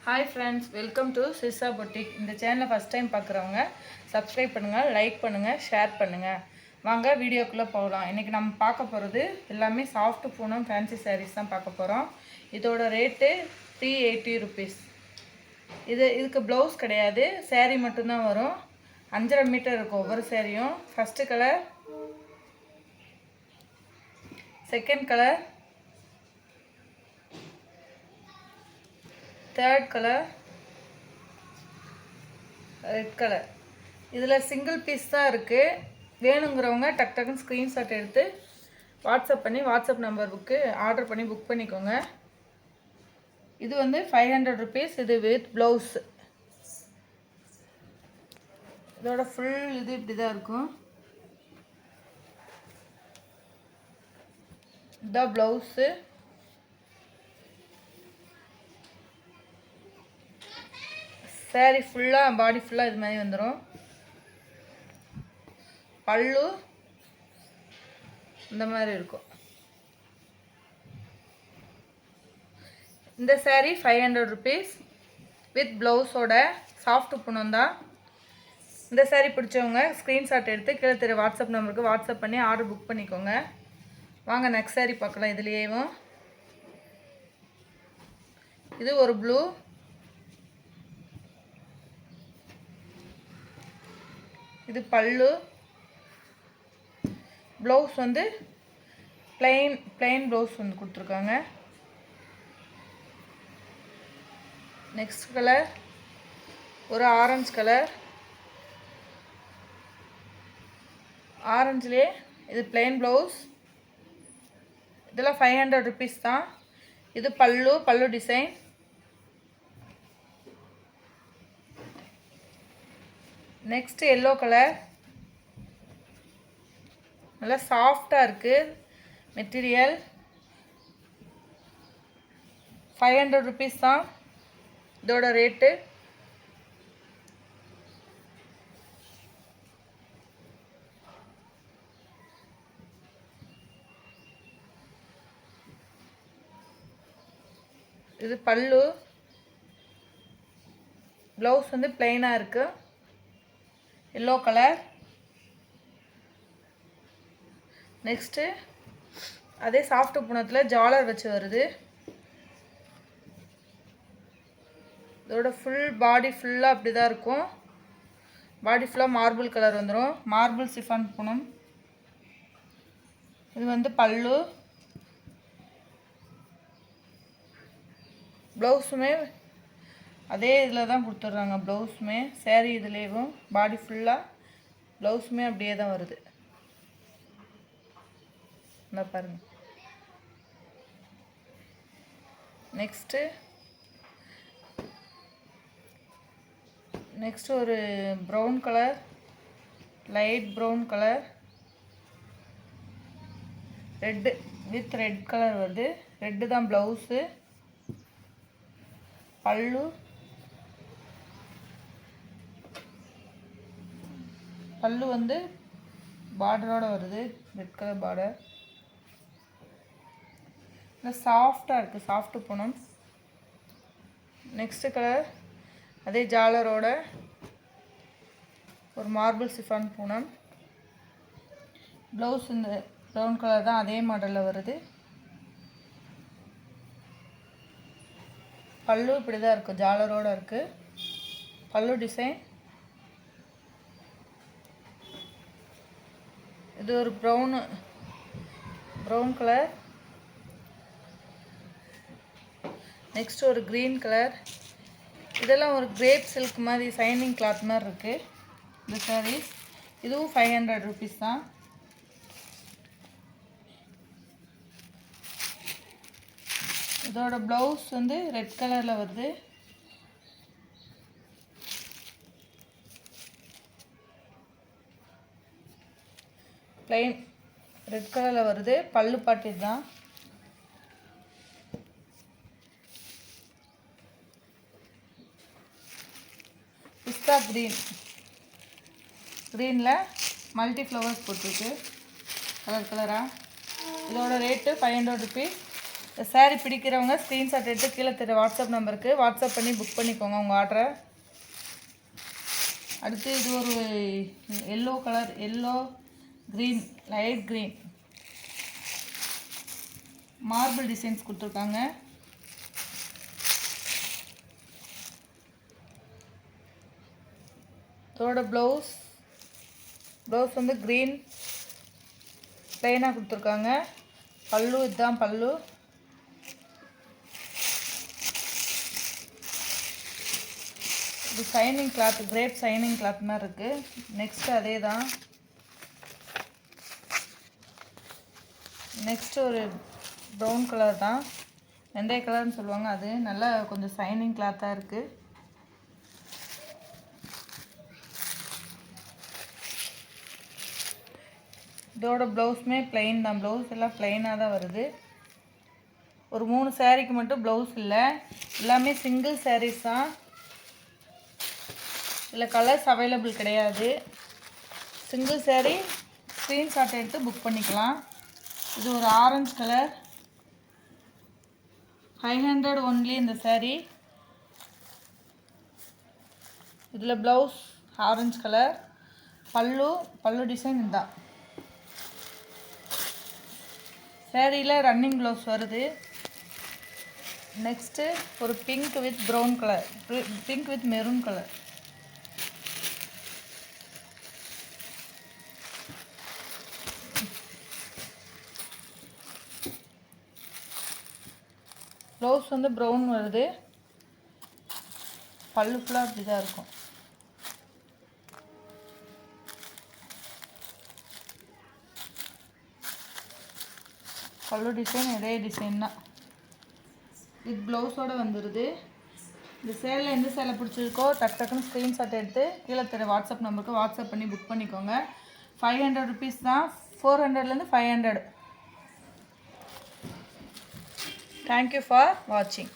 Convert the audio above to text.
Hi friends, welcome to Sissa boutique. இந்த சேனலை first time பார்க்குறவங்க சப்ஸ்கிரைப் பண்ணுங்கள், லைக் பண்ணுங்கள், ஷேர் பண்ணுங்கள். வாங்க வீடியோக்குள்ளே போகலாம். இன்றைக்கி நம்ம பார்க்க போகிறது எல்லாமே சாஃப்ட் பூனம் ஃபேன்சி சாரீஸ் தான் பார்க்க போகிறோம். இதோட ரேட்டு 380 ருபீஸ். இதுக்கு ப்ளவுஸ் கிடையாது, சேரீ மட்டும்தான் வரும். 5.5 மீட்டர் இருக்கும் ஒவ்வொரு சேரீயும். First colour, second colour, third colour, red colour. இதில் சிங்கிள் பீஸ் தான் இருக்குது. வேணுங்கிறவங்க டக் டக்குன்னு ஸ்க்ரீன்ஷாட் எடுத்து வாட்ஸ்அப் பண்ணி வாட்ஸ்அப் நம்பருக்கு ஆர்டர் பண்ணி புக் பண்ணிக்கோங்க. இது வந்து 500 ருபீஸ். இது வித் ப்ளவுஸ். இதோட ஃபுல் இது இப்படி தான் இருக்கும். இதான் ப்ளவுஸு. சாரீ ஃபுல்லாக, பாடி ஃபுல்லாக இது மாதிரி வந்துடும். பல்லு இந்த மாதிரி இருக்கும். இந்த சாரீ 500 ருபீஸ் வித் ப்ளவுஸோட. சாஃப்ட் பூனம் தான். இந்த சாரீ பிடிச்சவங்க ஸ்க்ரீன்ஷாட் எடுத்து கீழே தெரிய வாட்ஸ்அப் நம்பருக்கு வாட்ஸ்அப் பண்ணி ஆர்டர் புக் பண்ணிக்கோங்க. வாங்க நெக்ஸ்ட் சாரீ பார்க்கலாம். இதுலேயும் இது ஒரு ப்ளூ. இது பல்லு. ப்ளவுஸ் வந்து பிளெயின் ப்ளவுஸ் வந்து கொடுத்துருக்காங்க. நெக்ஸ்ட் கலர் ஒரு ஆரஞ்சு கலர். ஆரஞ்சுலே இது பிளெயின் ப்ளவுஸ். இதெல்லாம் 500 ருபீஸ் தான். இது பல்லு டிசைன். Next yellow colour. நல்லா சாஃப்டாக இருக்குது மெட்டீரியல். 500 ருபீஸ் தான் இதோட ரேட்டு. இது பல்லு. ப்ளவுஸ் வந்து பிளெயினாக இருக்குது. Yellow colour. நெக்ஸ்ட்டு அதே சாஃப்ட் பூனத்தில் ஜாலர் வச்சு வருது. இதோட ஃபுல் பாடி ஃபுல்லாக அப்படி தான் இருக்கும். பாடி ஃபுல்லாக மார்பிள் கலர் வந்துடும். Marble chiffon Poonam. இது வந்து பல்லு. ப்ளவுஸுமே அதே இதில் தான் கொடுத்துட்றாங்க. ப்ளவுஸுமே சேரீ இதுலேயும் பாடி ஃபுல்லாக ப்ளவுஸுமே அப்படியே தான் வருது. இந்த பாருங்கள். நெக்ஸ்ட்டு ஒரு brown colour, light brown colour, red with red colour வருது. ரெட்டு தான் ப்ளவுஸு. பல்லு வந்து பார்டரோடு வருது. Red colour border. இந்த சாஃப்டாக இருக்குது, சாஃப்ட் பூனம். நெக்ஸ்ட்டு கலர் அதே ஜாலரோட ஒரு மார்பிள் சிஃபான் பூனம். ப்ளவுஸ் இந்த ப்ரௌன் கலர் தான், அதே மாடலில் வருது. பல்லு இப்படி தான் இருக்குது, ஜாலரோடு இருக்குது. பல்லு டிசைன். இது ஒரு ப்ரௌன் கலர். நெக்ஸ்ட் ஒரு க்ரீன் கலர். இதெல்லாம் ஒரு கிரேப் சில்க் மாதிரி சைனிங் கிளாத் மாதிரி இருக்குது இந்த சாரீஸ். இதுவும் 500 ருபீஸ் தான். இதோட ப்ளவுஸ் வந்து ரெட் கலரில் வருது. பிளைன் ரெட் கலரில் வருது. பல்லு பாட்டு தான். பிஸ்தா க்ரீனில் மல்டி ஃப்ளவர்ஸ் போட்டிருக்கு கலராக. இதோட ரேட்டு 500 ருபீஸ். இந்த சாரீ பிடிக்கிறவங்க ஸ்க்ரீன்ஷாட் எடுத்து கீழே தெரிய வாட்ஸ்அப் நம்பருக்கு வாட்ஸ்அப் பண்ணி புக் பண்ணிக்கோங்க உங்கள் ஆர்டரை. அடுத்து இது ஒரு yellow colour, yellow green, light green marble designs கொடுத்துருக்காங்க. இதோட ப்ளவுஸ் வந்து க்ரீன் ப்ளைனாக கொடுத்துருக்காங்க. பல்லு இதுதான் பல்லு. இது shining cloth, crepe shining cloth மாதிரி இருக்குது. நெக்ஸ்ட்டு அதே தான். நெக்ஸ்ட்டு ஒரு ப்ரௌன் கலர் தான், வெந்தய கலர்னு சொல்லுவாங்க. அது நல்லா கொஞ்சம் சைனிங் கிளாத்தாக இருக்குது. இதோட ப்ளவுஸுமே ப்ளைன் தான். ப்ளவுஸ் எல்லாம் ப்ளைனாக தான் வருது. ஒரு 3 சாரீக்கு மட்டும் ப்ளவுஸ் இல்லை, எல்லாமே சிங்கிள் சாரீஸ் தான். இதில் கலர்ஸ் அவைலபிள் கிடையாது. சிங்கிள் சாரீ ஸ்க்ரீன்ஷாட் எடுத்து புக் பண்ணிக்கலாம். இது ஒரு ஆரஞ்சு கலர், 500 ஒன்லி இந்த சாரீ. இதில் ப்ளவுஸ் ஆரஞ்சு கலர், பல்லு டிசைன் இதுதான். சாரியில் ரன்னிங் ப்ளவுஸ் வருது. நெக்ஸ்ட்டு ஒரு pink with brown colour, pink with maroon colour. Blouse வந்து ப்ரௌன் வருது. பல்லு ஃபுல்லாக அப்படி தான் இருக்கும். பல்லு டிசைன் இதே டிசைன் தான். இது ப்ளவுஸோடு வந்துடுது. இந்த சேலில் எந்த சேலை பிடிச்சிருக்கோ டக்குன்னு ஸ்க்ரீன்ஷாட் எடுத்து கீழே தெரிய வாட்ஸ்அப் நம்பருக்கு வாட்ஸ்அப் பண்ணி புக் பண்ணிக்கோங்க. 500 ருபீஸ் தான், 400லேருந்து 500. தேங்க்யூ ஃபார் வாட்சிங்.